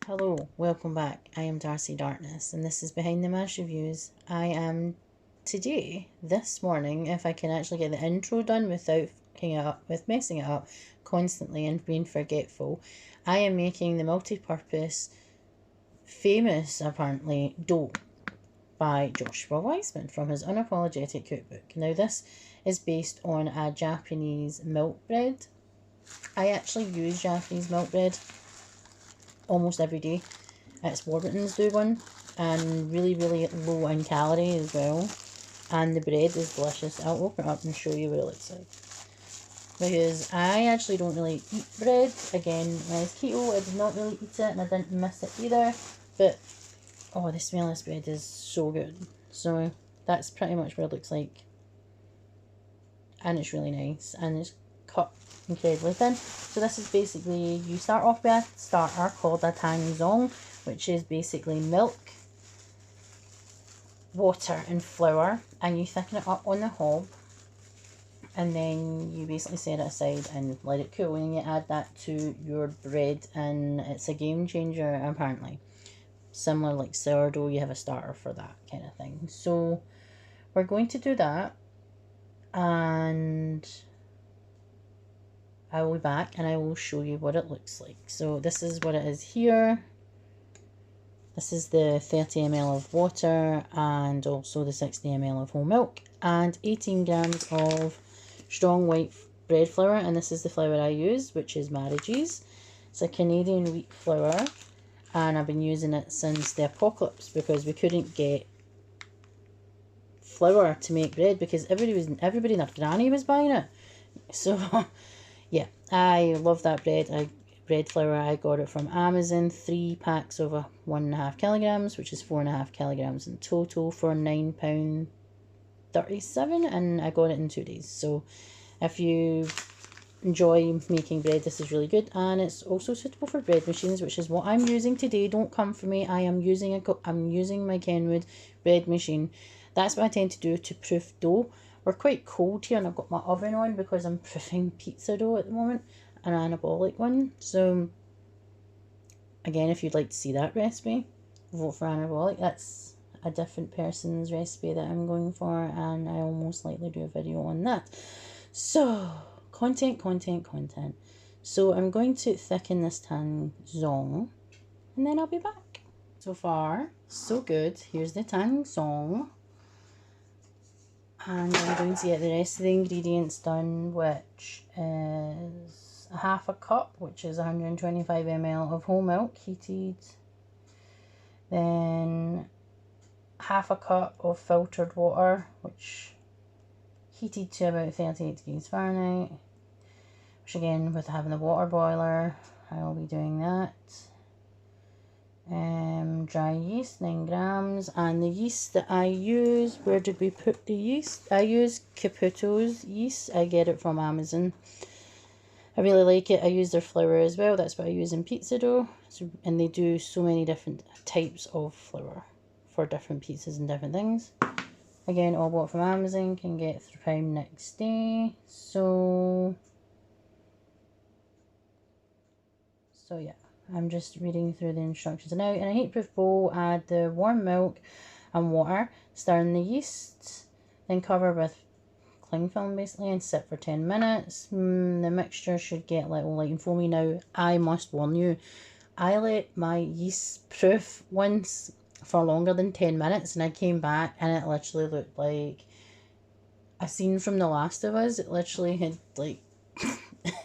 Hello, welcome back. I am Darcy Darkness and this is Behind the Mash Reviews. I am this morning, if I can actually get the intro done without messing it up constantly and being forgetful, I am making the multi-purpose, famous apparently, dough by Joshua Weissman from his Unapologetic Cookbook. Now this is based on a Japanese milk bread. I actually use Japanese milk bread almost every day. It's Warburton's do one, and really low in calorie as well, and the bread is delicious. I'll open it up and show you what it looks like, because I actually don't really eat bread. Again, when it's keto I did not really eat it and I didn't miss it either, but oh, the smell of this bread is so good. So that's pretty much what it looks like, and it's really nice and it's cut incredibly thin. So this is basically, you start off with a starter called a tangzong, which is basically milk, water and flour, and you thicken it up on the hob, and then you basically set it aside and let it cool, and you add that to your bread, and it's a game changer apparently. Similar like sourdough, you have a starter for that kind of thing. So we're going to do that, and I will be back and I will show you what it looks like. So this is what it is here. This is the 30 ml of water and also the 60 ml of whole milk and 18 grams of strong white bread flour, and this is the flour I use, which is Marriage's. It's a Canadian wheat flour, and I've been using it since the apocalypse because we couldn't get flour to make bread because everybody and their granny was buying it. So yeah, I love that bread flour. I got it from Amazon, 3 packs of 1.5 kilograms, which is 4.5 kilograms in total, for £9.37, and I got it in 2 days. So if you enjoy making bread, this is really good, and it's also suitable for bread machines, which is what I'm using today. Don't come for me. I'm using my Kenwood bread machine. That's what I tend to do to proof dough. We're quite cold here and I've got my oven on because I'm proofing pizza dough at the moment, an anabolic one. So again, if you'd like to see that recipe, vote for anabolic. That's a different person's recipe that I'm going for, and I'll most likely do a video on that. So content. So I'm going to thicken this tangzong and then I'll be back. So far so good. Here's the tangzong, and I'm going to get the rest of the ingredients done, which is a half a cup, which is 125 ml of whole milk heated, then half a cup of filtered water, which heated to about 38 degrees Fahrenheit, which again, with having the water boiler, I'll be doing that. Dry yeast, 9 grams, and the yeast that I use, where did we put the yeast? I use Caputo's yeast. I get it from Amazon. I really like it. I use their flour as well. That's what I use in pizza dough. And they do so many different types of flour for different pizzas and different things. Again, all bought from Amazon. Can get through Prime next day. So yeah, I'm just reading through the instructions now. In a heat-proof bowl, add the warm milk and water, stir in the yeast, then cover with cling film basically and sit for 10 minutes. The mixture should get little light and foamy. Now, I must warn you, I let my yeast proof once for longer than 10 minutes and I came back and it literally looked like a scene from The Last of Us. It literally had like,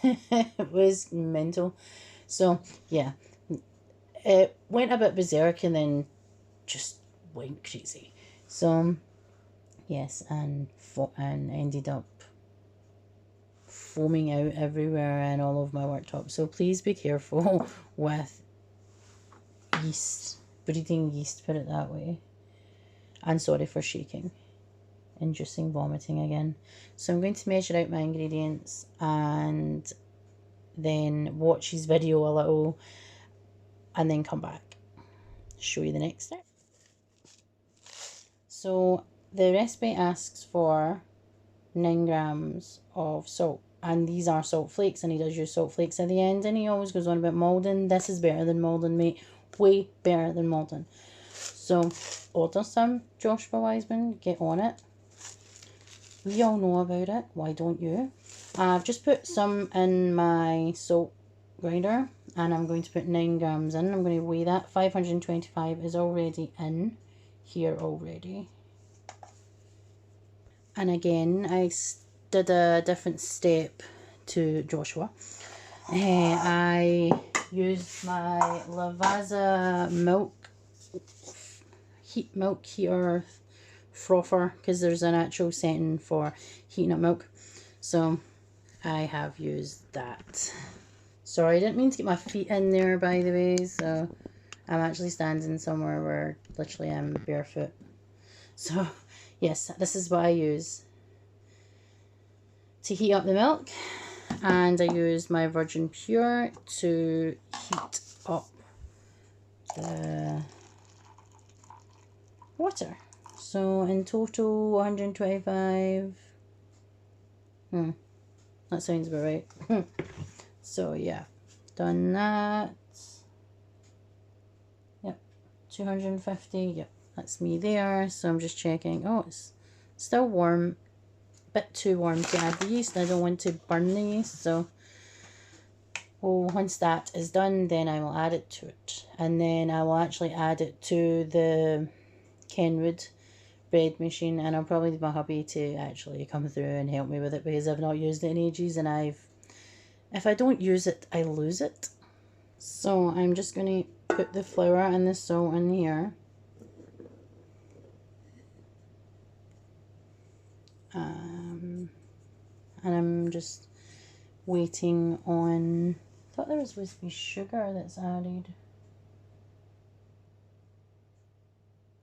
it was mental. So yeah, it went a bit berserk and then just went crazy. So yes, and ended up foaming out everywhere and all over my worktop. So please be careful with yeast, breeding yeast, put it that way. And sorry for shaking, inducing vomiting again. So I'm going to measure out my ingredients and then watch his video a little and then come back, show you the next step. So the recipe asks for 9 grams of salt, and these are salt flakes, and he does use salt flakes at the end, and he always goes on about Malden. This is better than Malden, mate. way better than Malton. So order some Joshua Weissman, get on it. We all know about it, why don't you? I've just put some in my salt grinder, and I'm going to put 9 grams in. I'm going to weigh that. 525 is already in here already. And again, I did a different step to Joshua. I used my Lavazza milk heater frother, because there's an actual setting for heating up milk. So I have used that. Sorry, I didn't mean to get my feet in there, by the way. So I'm actually standing somewhere where literally I'm barefoot. So yes, this is what I use to heat up the milk. And I use my virgin pure to heat up the water. So in total 125. That sounds about right. So yeah, done that. Yep, 250. Yep, that's me there. So I'm just checking. Oh, it's still warm. A bit too warm to add the yeast. I don't want to burn the yeast. So once that is done, then I will add it to it. And then I will actually add it to the Kenwood bread machine, and I'll probably need my hubby to actually come through and help me with it, because I've not used it in ages, and if I don't use it, I lose it. So I'm just going to put the flour and the salt in here. And I'm just waiting on, I thought there was supposed to be sugar that's added.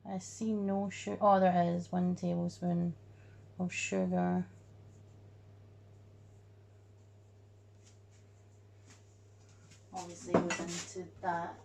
I see no sugar. Oh, there is 1 tablespoon of sugar. Obviously goes into that.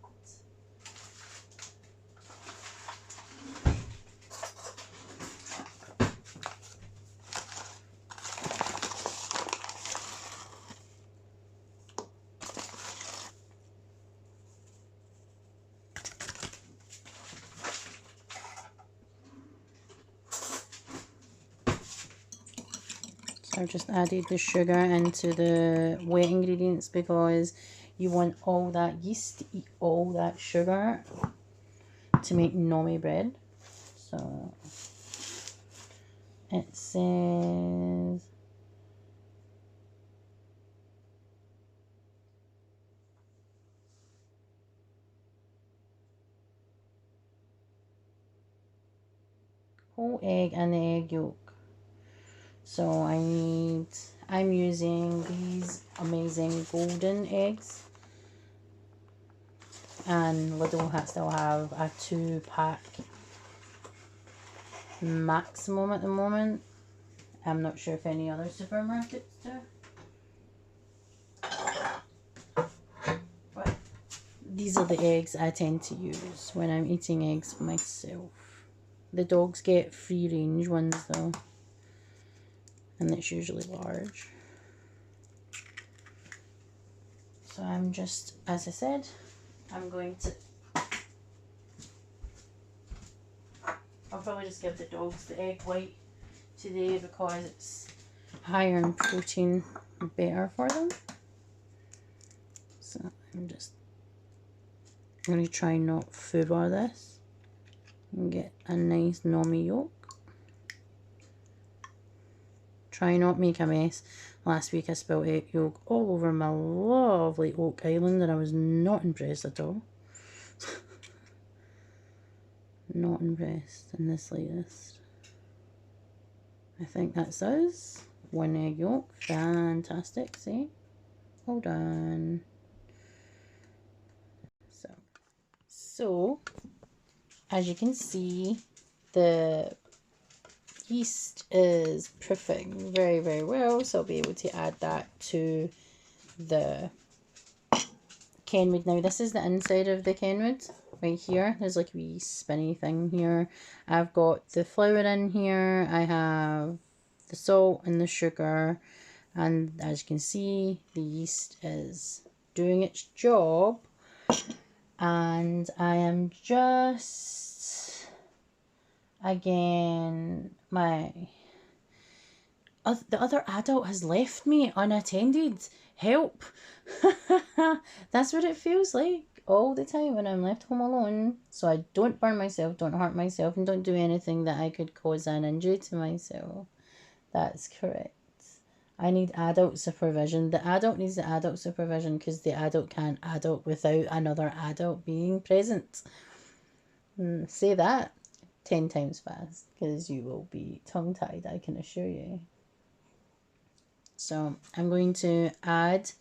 So I've just added the sugar into the wet ingredients, because you want all that yeast to eat all that sugar to make Nae bread. So it says whole egg and the egg yolk. So I'm using these amazing golden eggs, and Lidl still have a 2-pack maximum at the moment. I'm not sure if any other supermarkets do. But these are the eggs I tend to use when I'm eating eggs myself. The dogs get free range ones though, and it's usually large. So I'm just, as I said, I'm going to, I'll probably just give the dogs the egg white today, because it's higher in protein, better for them. So I'm going to try not furrow this and get a nice Nae yolk. Try not make a mess. Last week I spilled egg yolk all over my lovely Oak Island, and I was not impressed at all. Not impressed in the slightest. I think that's us. 1 egg yolk. Fantastic, see? Hold on. So as you can see, the yeast is proofing very, very well, so I'll be able to add that to the Kenwood. Now this is the inside of the Kenwood right here. There's like a wee spinny thing here. I've got the flour in here, I have the salt and the sugar, and as you can see, the yeast is doing its job. And I am just, again, the other adult has left me unattended. Help. That's what it feels like all the time when I'm left home alone. So I don't burn myself, don't hurt myself, and don't do anything that I could cause an injury to myself. That's correct. I need adult supervision. The adult needs the adult supervision because the adult can't adult without another adult being present. Say that 10 times fast because you will be tongue-tied, I can assure you. So I'm going to add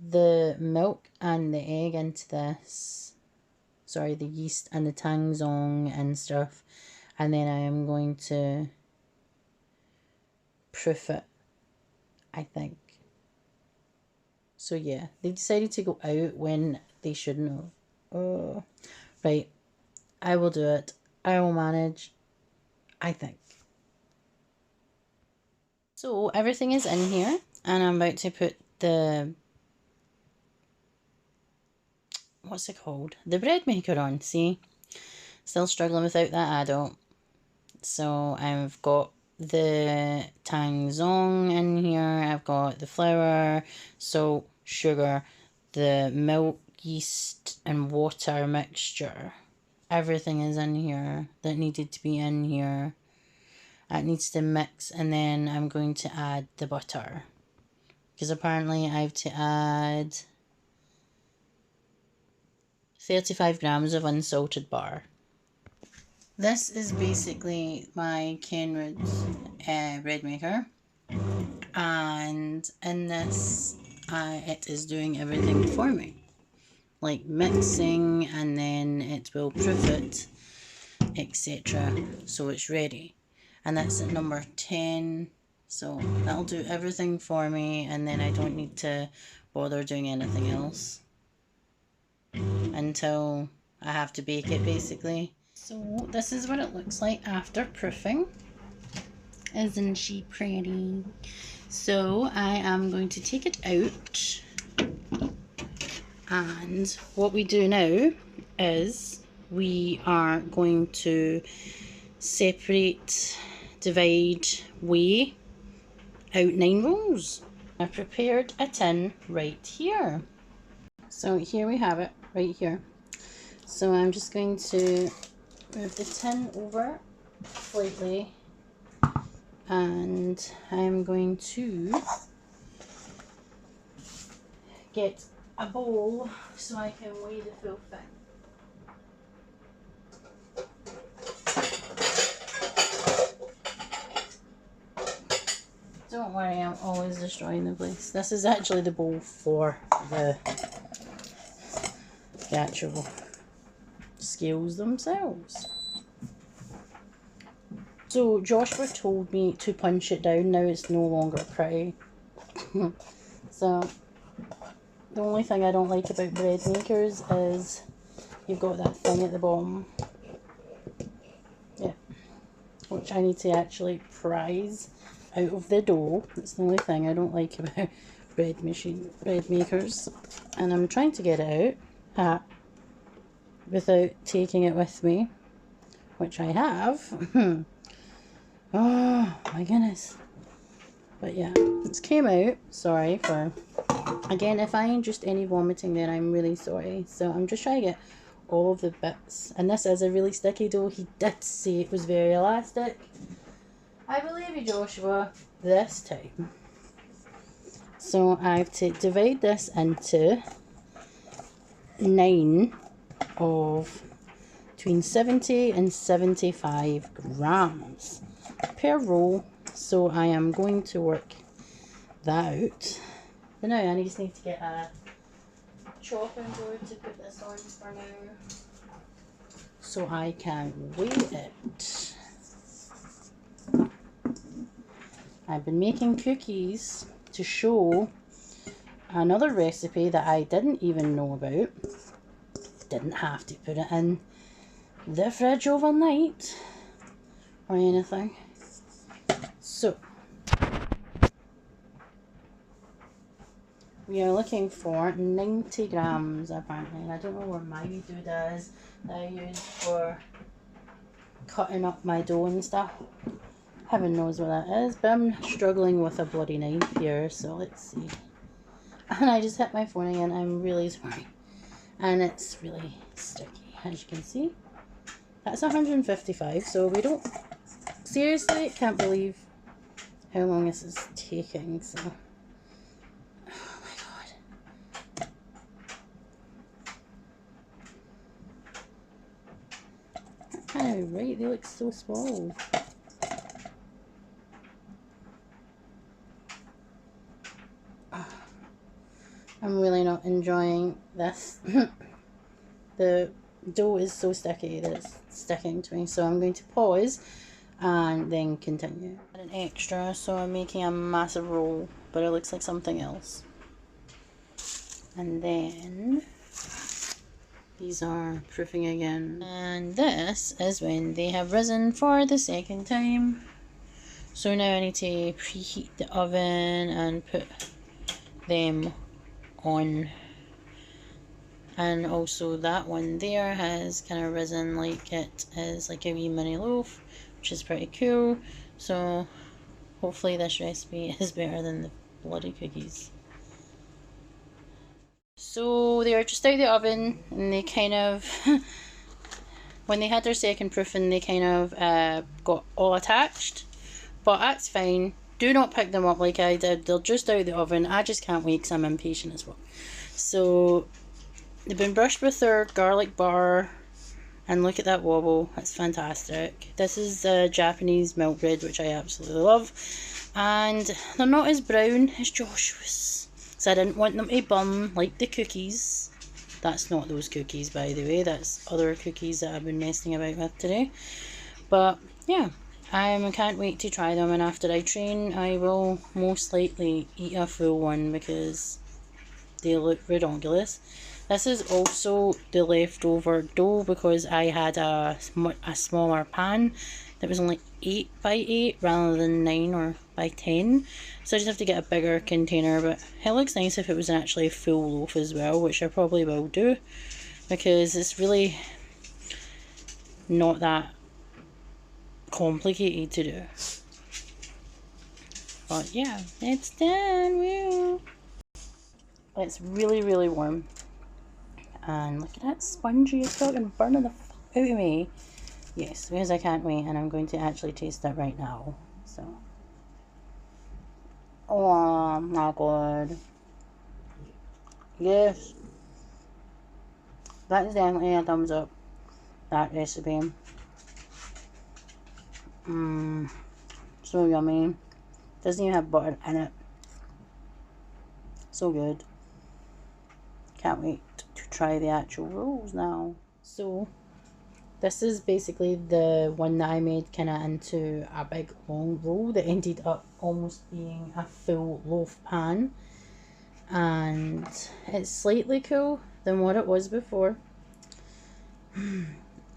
the milk and the egg into this. Sorry, the yeast and the tang zong and stuff. And then I am going to proof it, I think. So yeah, they decided to go out when they shouldn't have. Oh, right. I will do it. I will manage, I think. So everything is in here, and I'm about to put the, what's it called? The bread maker on, see? Still struggling without that adult. So I've got the tang zong in here, I've got the flour, salt, sugar, the milk, yeast and water mixture. Everything is in here that needed to be in here. It needs to mix, and then I'm going to add the butter. Because apparently I have to add 35 grams of unsalted butter. This is basically my Kenwood bread maker, and in this it is doing everything for me, like mixing, and then it will proof it, etc. so it's ready, and that's at number 10, so that'll do everything for me, and then I don't need to bother doing anything else until I have to bake it, basically. So this is what it looks like after proofing. Isn't she pretty? So I am going to take it out, and what we do now is we are going to separate, divide, weigh out 9 rolls. I prepared a tin right here. So here we have it right here. So I'm just going to move the tin over slightly, and I'm going to get a bowl so I can weigh the full thing. Don't worry, I'm always destroying the place. This is actually the bowl for the actual scales themselves. So Joshua told me to punch it down. Now it's no longer pretty. So the only thing I don't like about bread makers is you've got that thing at the bottom. Yeah, which I need to actually prise out of the dough. That's the only thing I don't like about bread makers. And I'm trying to get it out without taking it with me, which I have. Oh my goodness. But yeah, it's came out. Sorry for, again, if I just any vomiting, then I'm really sorry. So I'm just trying to get all of the bits, and this is a really sticky dough. He did say it was very elastic. I believe you, Joshua, this time. So I have to divide this into 9 of between 70 and 75 grams per roll. So I am going to work that out. But now I just need to get a chopping board to put this on for now, so I can weigh it. I've been making cookies to show another recipe that I didn't even know about. Didn't have to put it in the fridge overnight or anything. So We are looking for 90 grams apparently, and I don't know where my doodad is that I use for cutting up my dough and stuff. Heaven knows where that is, but I'm struggling with a bloody knife here, so let's see. And I just hit my phone again, I'm really sorry. And it's really sticky, as you can see. That's 155, so we don't... Seriously, can't believe how long this is taking, so... Oh my god. Oh, right, they look so small. I'm really not enjoying this. The dough is so sticky that it's sticking to me, so I'm going to pause and then continue. An extra, so I'm making a massive roll, but it looks like something else. And then these are proofing again. And this is when they have risen for the second time. So now I need to preheat the oven and put them on. And also that one there has kind of risen like it is like a wee mini loaf, which is pretty cool. So hopefully this recipe is better than the bloody cookies. So they are just out of the oven, and they kind of when they had their second proofing, they kind of got all attached, but that's fine. Do not pick them up like I did. They're just out of the oven. I just can't wait because I'm impatient as well. So they've been brushed with their garlic butter, and look at that wobble. That's fantastic. This is Japanese milk bread, which I absolutely love, and they're not as brown as Joshua's, so I didn't want them to burn like the cookies. That's not those cookies, by the way. That's other cookies that I've been messing about with today. But yeah, I can't wait to try them, and after I train I will most likely eat a full one because they look ridiculous. This is also the leftover dough because I had a smaller pan that was only 8 by 8 rather than 9 or by 10. So I just have to get a bigger container, but it looks nice if it was actually a full loaf as well, which I probably will do because it's really not that complicated to do. But yeah, it's done. Woo! It's really warm. And look at that spongy, it's fucking burning the fuck out of me. Yes, because I can't wait, and I'm going to actually taste it right now. So, oh my god, yes, that is definitely a thumbs up. That recipe, so yummy. Doesn't even have butter in it. So good. Can't wait to try the actual rolls now. So this is basically the one that I made kind of into a big long roll that ended up almost being a full loaf pan, and it's slightly cool than what it was before,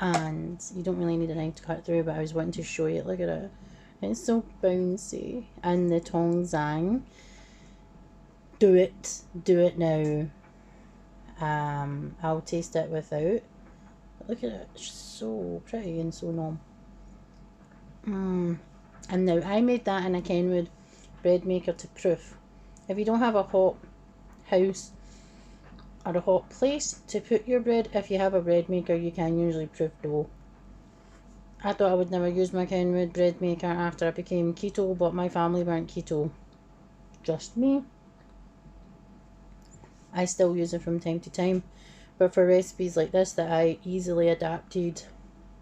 and you don't really need a knife to cut through, but I was wanting to show you. Look at it, it's so bouncy, and the tong zang, do it now. I'll taste it without. But look at it, it's so pretty and so numb. And now I made that in a Kenwood bread maker to proof. If you don't have a hot house or a hot place to put your bread, if you have a bread maker, you can usually proof dough. I thought I would never use my Kenwood bread maker after I became keto, but my family weren't keto, just me. I still use it from time to time, but for recipes like this that I easily adapted,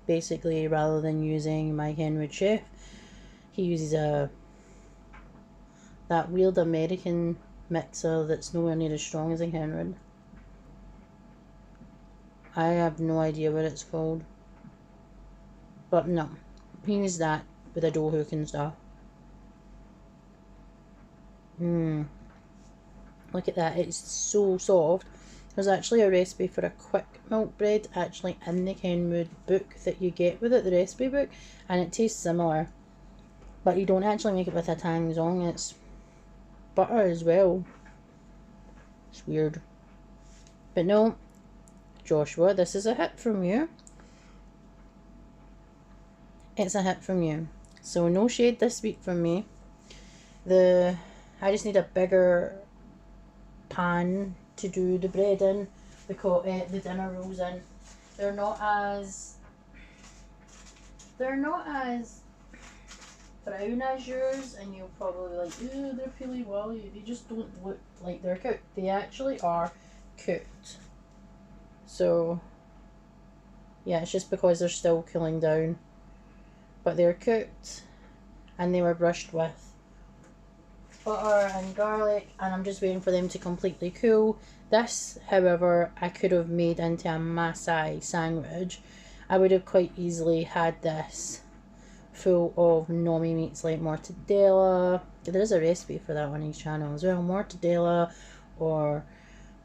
basically, rather than using my Kenwood chef, he uses that weird American mixer that's nowhere near as strong as a Kenwood. I have no idea what it's called, but no, he uses that with a dough hook and stuff. Look at that, it's so soft. There's actually a recipe for a quick milk bread actually in the Kenwood book that you get with it, the recipe book, and it tastes similar, but you don't actually make it with a tang zong, it's butter as well. It's weird. But no, Joshua, this is a hit from you. It's a hit from you. So no shade this week from me. I just need a bigger pan to do the bread in, the dinner rolls in. They're not as brown as yours, and you'll probably be like, ooh, they're peely wally. They just don't look like they're cooked. They actually are cooked. So yeah, it's just because they're still cooling down. But they're cooked, and they were brushed with butter and garlic, and I'm just waiting for them to completely cool. This, however, I could have made into a Maasai sandwich. I would have quite easily had this full of nomi meats like mortadella. There is a recipe for that on his channel as well. Mortadella or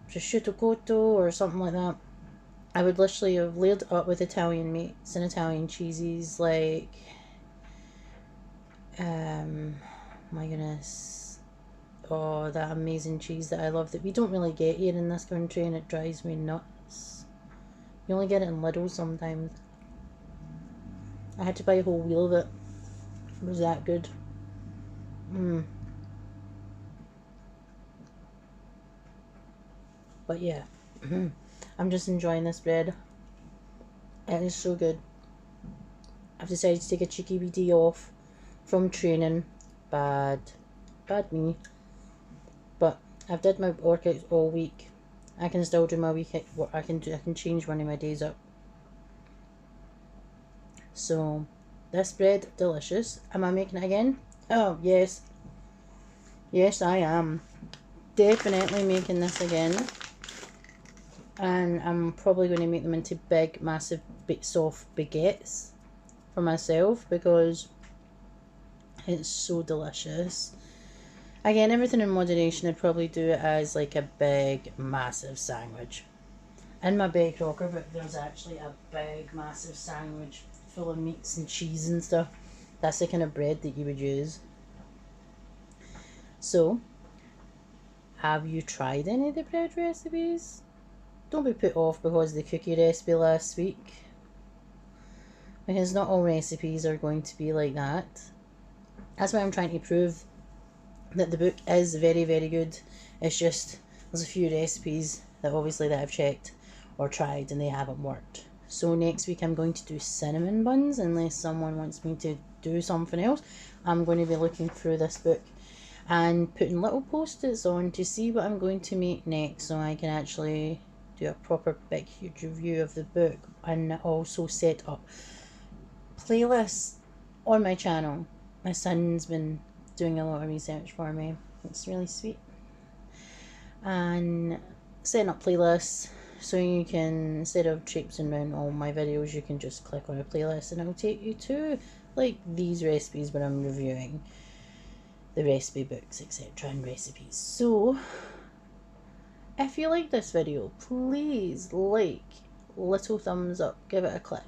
prosciutto cotto or something like that. I would literally have layered it up with Italian meats and Italian cheeses like, my goodness, oh, that amazing cheese that I love that we don't really get here in this country, and it drives me nuts. You only get it in Lidl sometimes. I had to buy a whole wheel of it. It was that good. But yeah, I'm just enjoying this bread. It is so good. I've decided to take a cheeky wee day off from training. Bad me. But I've did my workouts all week. I can still do my week. I can change one of my days up. So this bread, delicious. Am I making it again? Oh yes. Yes, I am. Definitely making this again. And I'm probably going to make them into big, massive, soft baguettes for myself because it's so delicious. Again, everything in moderation. I'd probably do it as like a big, massive sandwich. In my bake rocker book, there's actually a big, massive sandwich full of meats and cheese and stuff. That's the kind of bread that you would use. So, have you tried any of the bread recipes? Don't be put off because of the cookie recipe last week, because not all recipes are going to be like that. That's why I'm trying to prove that the book is very, very good. It's just there's a few recipes that I've checked or tried and they haven't worked. So next week I'm going to do cinnamon buns, unless someone wants me to do something else. I'm going to be looking through this book and putting little post-its on to see what I'm going to make next, so I can actually do a proper big huge review of the book, and also set up playlists on my channel. My son's been doing a lot of research for me. It's really sweet. And setting up playlists so you can, instead of traipsing around all my videos, you can just click on a playlist and it'll take you to like these recipes where I'm reviewing the recipe books, etc., and recipes. So if you like this video, please like, little thumbs up, give it a click.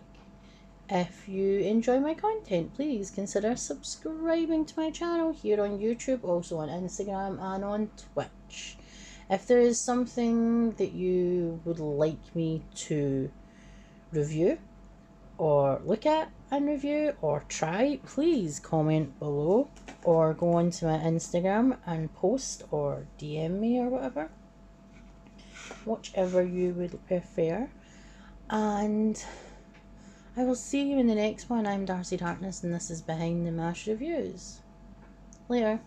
If you enjoy my content, please consider subscribing to my channel here on YouTube, also on Instagram and on Twitch. If there is something that you would like me to review or look at and review or try, please comment below or go onto my Instagram and post or DM me or whatever. Whichever you would prefer. And I will see you in the next one. I'm Darcy Darkness and this is Behind the Mash Reviews. Later.